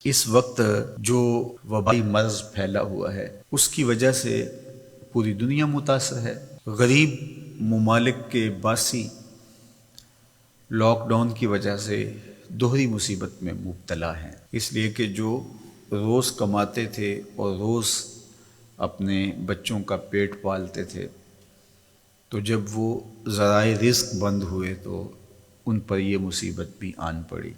اس وقت جو وبائی مرض پھیلا ہوا ہے اس کی وجہ سے پوری دنیا متاثر ہے۔ غریب ممالک کے باسی لاک ڈاؤن کی وجہ سے دوہری مصیبت میں مبتلا ہیں، اس لیے کہ جو روز کماتے تھے اور روز اپنے بچوں کا پیٹ پالتے تھے، تو جب وہ ذرائع رزق بند ہوئے تو ان پر یہ مصیبت بھی آن پڑی۔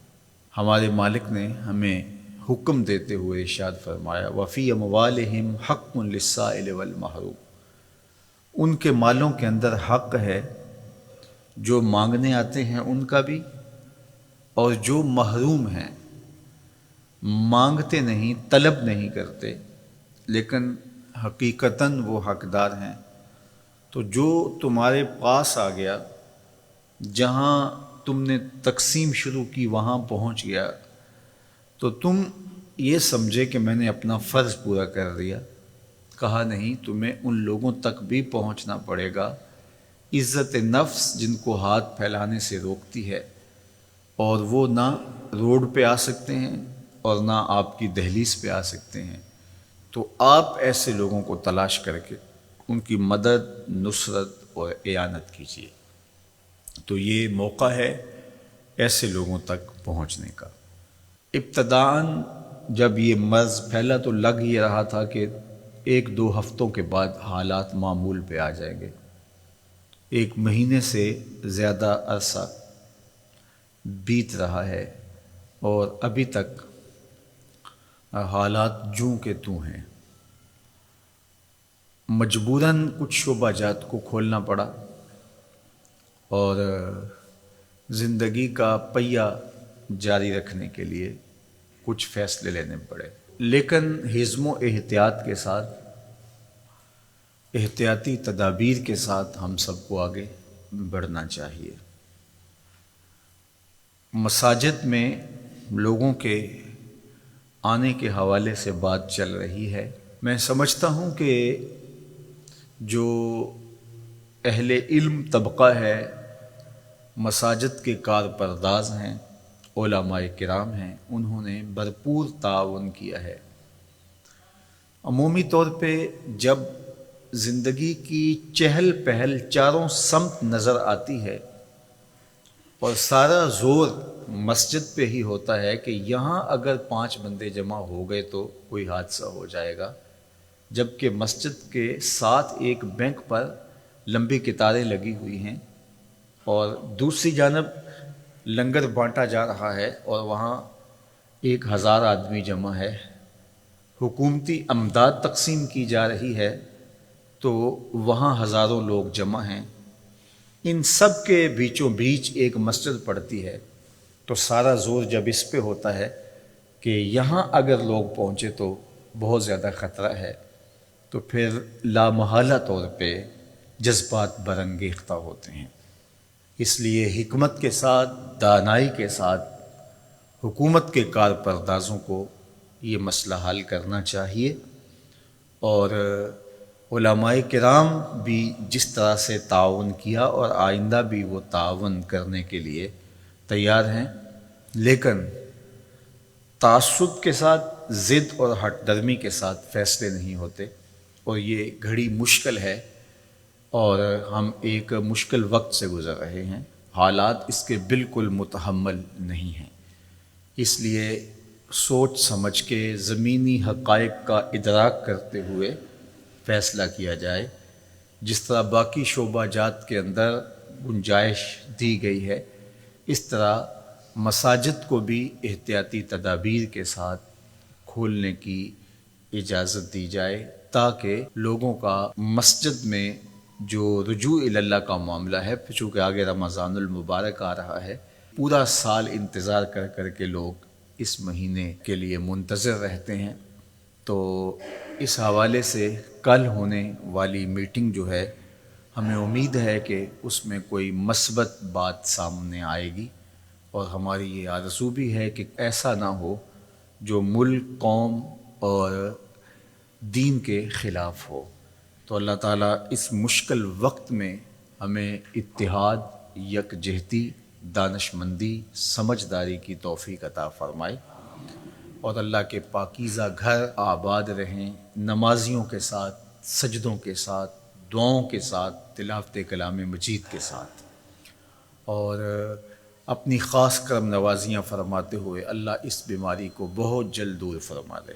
ہمارے مالک نے ہمیں حکم دیتے ہوئے ارشاد فرمایا وَفِي أَمْوَالِهِمْ حَقٌّ لِلسَّائِلِ وَالْمَحْرُومِ، ان کے مالوں کے اندر حق ہے جو مانگنے آتے ہیں ان کا بھی، اور جو محروم ہیں، مانگتے نہیں، طلب نہیں کرتے لیکن حقیقتاً وہ حقدار ہیں، تو جو تمہارے پاس آ گیا، جہاں تم نے تقسیم شروع کی وہاں پہنچ گیا، تو تم یہ سمجھے کہ میں نے اپنا فرض پورا کر دیا۔ کہا نہیں، تمہیں ان لوگوں تک بھی پہنچنا پڑے گا، عزت نفس جن کو ہاتھ پھیلانے سے روکتی ہے، اور وہ نہ روڈ پہ آ سکتے ہیں اور نہ آپ کی دہلیز پہ آ سکتے ہیں، تو آپ ایسے لوگوں کو تلاش کر کے ان کی مدد، نصرت اور اعانت کیجیے۔ تو یہ موقع ہے ایسے لوگوں تک پہنچنے کا۔ ابتداً جب یہ مرض پھیلا تو لگ یہ رہا تھا کہ 1-2 ہفتوں کے بعد حالات معمول پہ آ جائیں گے۔ 1 مہینے سے زیادہ عرصہ بیت رہا ہے اور ابھی تک حالات جوں کے توں ہیں۔ مجبوراً کچھ شعبہ جات کو کھولنا پڑا اور زندگی کا پہیہ جاری رکھنے کے لیے کچھ فیصلے لینے پڑے، لیکن حزم و احتیاط کے ساتھ، احتیاطی تدابیر کے ساتھ ہم سب کو آگے بڑھنا چاہیے۔ مساجد میں لوگوں کے آنے کے حوالے سے بات چل رہی ہے۔ میں سمجھتا ہوں کہ جو اہل علم طبقہ ہے، مساجد کے کارپرداز ہیں، علماء کرام ہیں، انہوں نے بھرپور تعاون کیا ہے۔ عمومی طور پہ جب زندگی کی چہل پہل چاروں سمت نظر آتی ہے اور سارا زور مسجد پہ ہی ہوتا ہے کہ یہاں اگر 5 بندے جمع ہو گئے تو کوئی حادثہ ہو جائے گا، جبکہ مسجد کے ساتھ ایک بینک پر لمبی قطاریں لگی ہوئی ہیں اور دوسری جانب لنگر بانٹا جا رہا ہے اور وہاں 1000 آدمی جمع ہے، حکومتی امداد تقسیم کی جا رہی ہے تو وہاں ہزاروں لوگ جمع ہیں۔ ان سب کے بیچوں بیچ ایک مسجد پڑتی ہے، تو سارا زور جب اس پہ ہوتا ہے کہ یہاں اگر لوگ پہنچے تو بہت زیادہ خطرہ ہے، تو پھر لامحالہ طور پہ جذبات برانگیختہ ہوتے ہیں۔ اس لیے حکمت کے ساتھ، دانائی کے ساتھ حکومت کے کارپردازوں کو یہ مسئلہ حل کرنا چاہیے، اور علماء کرام بھی جس طرح سے تعاون کیا اور آئندہ بھی وہ تعاون کرنے کے لیے تیار ہیں، لیکن تعصب کے ساتھ، ضد اور ہٹ درمی کے ساتھ فیصلے نہیں ہوتے، اور یہ گھڑی مشکل ہے اور ہم ایک مشکل وقت سے گزر رہے ہیں، حالات اس کے بالکل متحمل نہیں ہیں۔ اس لیے سوچ سمجھ کے زمینی حقائق کا ادراک کرتے ہوئے فیصلہ کیا جائے، جس طرح باقی شعبہ جات کے اندر گنجائش دی گئی ہے، اس طرح مساجد کو بھی احتیاطی تدابیر کے ساتھ کھولنے کی اجازت دی جائے، تاکہ لوگوں کا مسجد میں جو رجوع اللہ کا معاملہ ہے، چونکہ آگے رمضان المبارک آ رہا ہے، پورا سال انتظار کر کر کے لوگ اس مہینے کے لیے منتظر رہتے ہیں، تو اس حوالے سے کل ہونے والی میٹنگ جو ہے، ہمیں امید ہے کہ اس میں کوئی مثبت بات سامنے آئے گی، اور ہماری یہ آرزو بھی ہے کہ ایسا نہ ہو جو ملک، قوم اور دین کے خلاف ہو۔ تو اللہ تعالیٰ اس مشکل وقت میں ہمیں اتحاد، یکجہتی، دانشمندی، سمجھداری کی توفیق عطا فرمائے۔ اور اللہ کے پاکیزہ گھر آباد رہیں، نمازیوں کے ساتھ، سجدوں کے ساتھ، دعاؤں کے ساتھ، تلاوت کلام مجید کے ساتھ، اور اپنی خاص کرم نوازیاں فرماتے ہوئے اللہ اس بیماری کو بہت جلد دور فرما دے۔